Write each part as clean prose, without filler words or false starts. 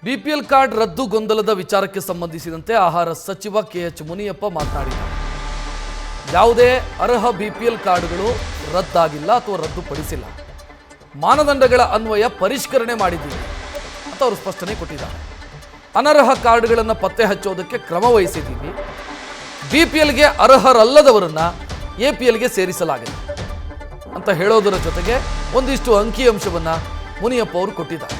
BPL card ರದ್ದು ಗೊಂದಲದ ವಿಚಾರಕ್ಕೆ ಸಂಬಂಧಿಸಿದಂತೆ ಆಹಾರ ಸಚಿವ ಕೆಎಚ್ ಮುನಿಯಪ್ಪ ಮಾತನಾಡಿದ್ದಾರೆ. ಯಾವುದೇ ಅರ್ಹ ಬಿಪಿಎಲ್ ಕಾರ್ಡ್ಗಳು ರದ್ದಾಗಿಲ್ಲ ಅಥವಾ ರದ್ದುಪಡಿಸಿಲ್ಲ, ಮಾನದಂಡಗಳ ಅನ್ವಯ ಪರಿಷ್ಕರಣೆ ಮಾಡಿದ್ದೀವಿ ಅಂತ ಅವರು ಸ್ಪಷ್ಟನೆ ಕೊಟ್ಟಿದ್ದಾರೆ. ಅನರ್ಹ ಕಾರ್ಡ್ಗಳನ್ನು ಪತ್ತೆ ಹಚ್ಚೋದಕ್ಕೆ ಕ್ರಮ ವಹಿಸಿದ್ದೀವಿ. ಬಿಪಿಎಲ್ಗೆ ಅರ್ಹರಲ್ಲದವರನ್ನ ಎಪಿಎಲ್ಗೆ ಸೇರಿಸಲಾಗಿದೆ ಅಂತ ಹೇಳೋದರ ಜೊತೆಗೆ ಒಂದಿಷ್ಟು ಅಂಕಿಅಂಶವನ್ನ ಮುನಿಯಪ್ಪ ಅವರು ಕೊಟ್ಟಿದ್ದಾರೆ.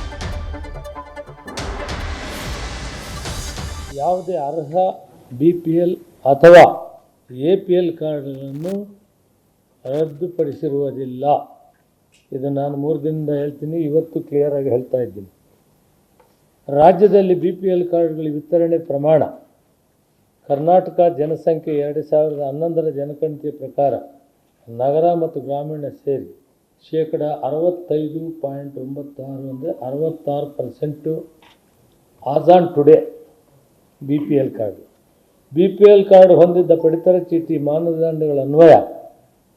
ಯಾವುದೇ ಅರ್ಹ BPL ಅಥವಾ APL ಕಾರ್ಡ್ಗಳನ್ನು ರದ್ದುಪಡಿಸಿರುವುದಿಲ್ಲ. ಇದು ನಾನು 3 ದಿನದಿಂದ ಹೇಳ್ತೀನಿ, ಇವತ್ತು ಕ್ಲಿಯರಾಗಿ ಹೇಳ್ತಾ ಇದ್ದೀನಿ. ರಾಜ್ಯದಲ್ಲಿ BPL ಕಾರ್ಡ್ಗಳ ವಿತರಣೆ ಪ್ರಮಾಣ ಕರ್ನಾಟಕ ಜನಸಂಖ್ಯೆ 2011ರ ಜನಗಣತಿ ಪ್ರಕಾರ ನಗರ ಮತ್ತು ಗ್ರಾಮೀಣ ಸೇರಿ ,65.96 ಅಂದರೆ 66% as on today BPL card. BPL card ಹೊಂದಿದ್ದ ಪಡಿತರ ಚೀಟಿ ಮಾನದಂಡಗಳ ಅನ್ವಯ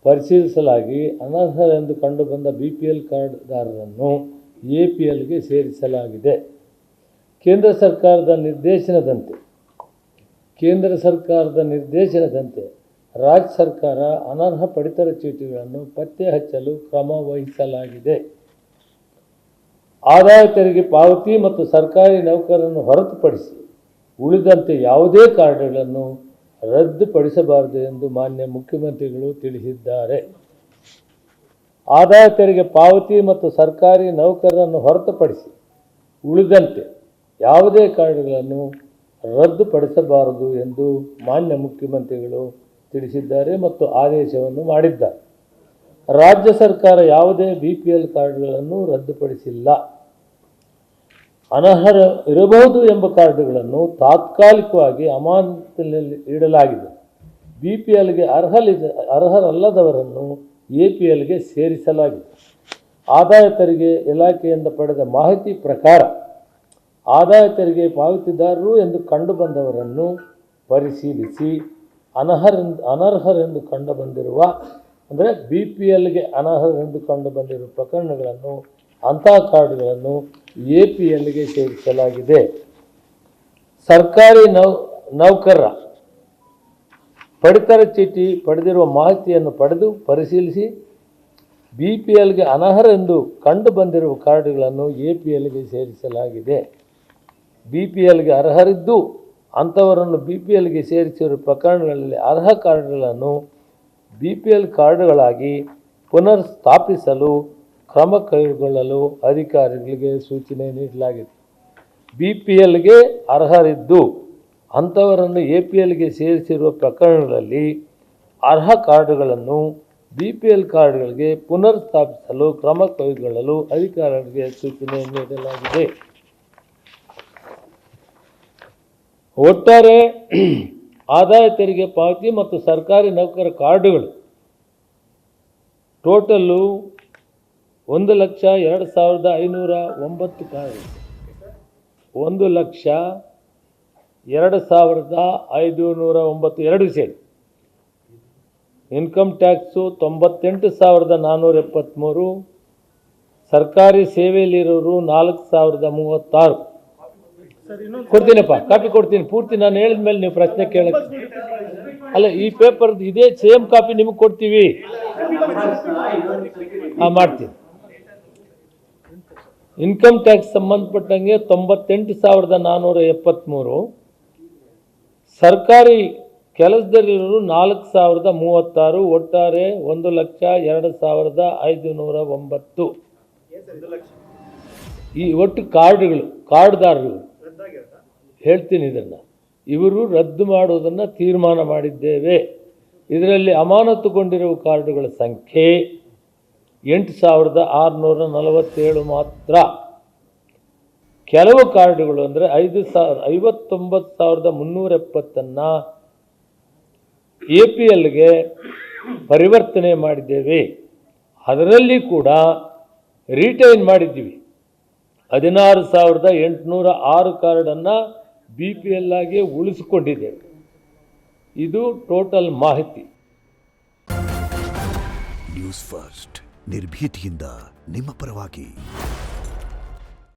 ಪರಿಶೀಲಿಸಲಾಗಿ ಅನರ್ಹರೆಂದು ಕಂಡುಬಂದ BPL ಕಾರ್ಡ್ದಾರರನ್ನು APLಗೆ ಸೇರಿಸಲಾಗಿದೆ. ಕೇಂದ್ರ ಸರ್ಕಾರದ ನಿರ್ದೇಶನದಂತೆ ರಾಜ್ಯ ಸರ್ಕಾರ ಅನರ್ಹ ಪಡಿತರ ಚೀಟಿಗಳನ್ನು ಪತ್ತೆ ಹಚ್ಚಲು ಕ್ರಮ ವಹಿಸಲಾಗಿದೆ. ಆದಾಯ ತೆರಿಗೆ ಪಾವತಿ ಮತ್ತು ಸರ್ಕಾರಿ ನೌಕರರನ್ನು ಹೊರತುಪಡಿಸಿ ಉಳಿದಂತೆ ಯಾವುದೇ ಕಾರ್ಡ್ಗಳನ್ನು ರದ್ದುಪಡಿಸಬಾರದು ಎಂದು ಮಾನ್ಯ ಮುಖ್ಯಮಂತ್ರಿಗಳು ತಿಳಿಸಿದ್ದಾರೆ. ಆದಾಯ ತೆರಿಗೆ ಪಾವತಿ ಮತ್ತು ಸರ್ಕಾರಿ ನೌಕರರನ್ನು ಹೊರತುಪಡಿಸಿ ಉಳಿದಂತೆ ಯಾವುದೇ ಕಾರ್ಡ್ಗಳನ್ನು ರದ್ದುಪಡಿಸಬಾರದು ಎಂದು ಮಾನ್ಯ ಮುಖ್ಯಮಂತ್ರಿಗಳು ತಿಳಿಸಿದ್ದಾರೆ ಮತ್ತು ಆದೇಶವನ್ನು ಮಾಡಿದ್ದಾರೆ. ರಾಜ್ಯ ಸರ್ಕಾರ ಯಾವುದೇ BPL ಕಾರ್ಡ್ಗಳನ್ನು ರದ್ದುಪಡಿಸಿಲ್ಲ. ಅನರ್ಹ ಇರಬಹುದು ಎಂಬ ಕಾರ್ಡ್ಗಳನ್ನು ತಾತ್ಕಾಲಿಕವಾಗಿ ಅಮಾನತಿನಲ್ಲಿ ಇಡಲಾಗಿದೆ. BPLಗೆ ಅರ್ಹರಲ್ಲದವರನ್ನು APLಗೆ ಸೇರಿಸಲಾಗಿದೆ. ಆದಾಯ ತೆರಿಗೆ ಇಲಾಖೆಯಿಂದ ಪಡೆದ ಮಾಹಿತಿ ಪ್ರಕಾರ ಆದಾಯ ತೆರಿಗೆ ಪಾವತಿದಾರರು ಎಂದು ಕಂಡುಬಂದವರನ್ನು ಪರಿಶೀಲಿಸಿ ಅನರ್ಹರೆಂದು ಕಂಡುಬಂದಿರುವ ಅಂದರೆ BPLಗೆ ಅನರ್ಹರೆಂದು ಕಂಡುಬಂದಿರುವ ಪ್ರಕರಣಗಳನ್ನು ಅಂತಹ ಕಾರ್ಡ್ಗಳನ್ನು APLಗೆ ಸೇರಿಸಲಾಗಿದೆ. ಸರ್ಕಾರಿ ನೌಕರರ ಪಡಿತರ ಚೀಟಿ ಪಡೆದಿರುವ ಮಾಹಿತಿಯನ್ನು ಪಡೆದು ಪರಿಶೀಲಿಸಿ BPLಗೆ ಅನರ್ಹರೆಂದು ಕಂಡುಬಂದಿರುವ ಕಾರ್ಡ್ಗಳನ್ನು APLಗೆ ಸೇರಿಸಲಾಗಿದೆ. BPLಗೆ ಅರ್ಹರಿದ್ದು ಅಂಥವರನ್ನು BPLಗೆ ಸೇರಿಸಿರುವ ಪ್ರಕರಣಗಳಲ್ಲಿ ಅರ್ಹ ಕಾರ್ಡ್ಗಳನ್ನು BPL ಕಾರ್ಡ್ಗಳಾಗಿ ಪುನರ್ ಸ್ಥಾಪಿಸಲು ಕ್ರಮ ಕೈಗೊಳ್ಳಲು ಅಧಿಕಾರಿಗಳಿಗೆ ಸೂಚನೆ ನೀಡಲಾಗಿದೆ. BPLಗೆ ಅರ್ಹರಿದ್ದು ಅಂಥವರನ್ನು APLಗೆ ಸೇರಿಸಿರುವ ಪ್ರಕರಣಗಳಲ್ಲಿ ಅರ್ಹ ಕಾರ್ಡ್ಗಳನ್ನು BPL ಕಾರ್ಡ್ಗಳಿಗೆ ಪುನರ್ ಸ್ಥಾಪಿಸಲು ಕ್ರಮ ಕೈಗೊಳ್ಳಲು ಅಧಿಕಾರಿಗಳಿಗೆ ಸೂಚನೆ ನೀಡಲಾಗಿದೆ. ಒಟ್ಟಾರೆ ಆದಾಯ ತೆರಿಗೆ ಪಾವತಿ ಮತ್ತು ಸರ್ಕಾರಿ ನೌಕರ ಕಾರ್ಡುಗಳು ಟೋಟಲ್ಲು 1,02,509 ಕಾರ್ಡ್, 1,02,509 ಎರಡು ಸೇರಿ. ಇನ್ಕಮ್ ಟ್ಯಾಕ್ಸು 98,473, ಸರ್ಕಾರಿ ಸೇವೆಯಲ್ಲಿರೋರು 4,036. ಕೊಡ್ತೀನಪ್ಪ, ಕಾಪಿ ಕೊಡ್ತೀನಿ ಪೂರ್ತಿ. ನಾನು ಹೇಳಿದ ಮೇಲೆ ನೀವು ಪ್ರಶ್ನೆ ಕೇಳಕ್ಕೆ ಅಲ್ಲ, ಈ ಪೇಪರ್ದು ಇದೇ ಸೇಮ್ ಕಾಪಿ ನಿಮಗೆ ಕೊಡ್ತೀವಿ. ಮಾಡ್ತೀನಿ. ಇನ್ಕಮ್ ಟ್ಯಾಕ್ಸ್ ಸಂಬಂಧಪಟ್ಟಂಗೆ 98,473, ಸರ್ಕಾರಿ ಕೆಲಸದಲ್ಲಿರೋರು 4,036, ಒಟ್ಟಾರೆ 1,02,509. ಈ ಒಟ್ಟು ಕಾರ್ಡ್ದಾರರು ಹೇಳ್ತೀನಿ. ಇದನ್ನು ಇವರು ರದ್ದು ಮಾಡುವುದನ್ನು ತೀರ್ಮಾನ ಮಾಡಿದ್ದೇವೆ. ಇದರಲ್ಲಿ ಅಮಾನತುಗೊಂಡಿರುವ ಕಾರ್ಡುಗಳ ಸಂಖ್ಯೆ 8,647 ಮಾತ್ರ. ಕೆಲವು ಕಾರ್ಡುಗಳು ಅಂದರೆ 59,370 APLಗೆ ಪರಿವರ್ತನೆ ಮಾಡಿದ್ದೇವೆ. ಅದರಲ್ಲಿ ಕೂಡ ರಿಟೈನ್ ಮಾಡಿದ್ದೀವಿ. 16,806 ಕಾರ್ಡನ್ನು BPL ಆಗಿ ಉಳಿಸಿಕೊಂಡಿದ್ದೇವೆ. ಇದು ಟೋಟಲ್ ಮಾಹಿತಿ. ನ್ಯೂಸ್ ಫಸ್ಟ್ ನಿರ್ಭೀತಿಯಿಂದ ನಿಮ್ಮ ಪರವಾಗಿ.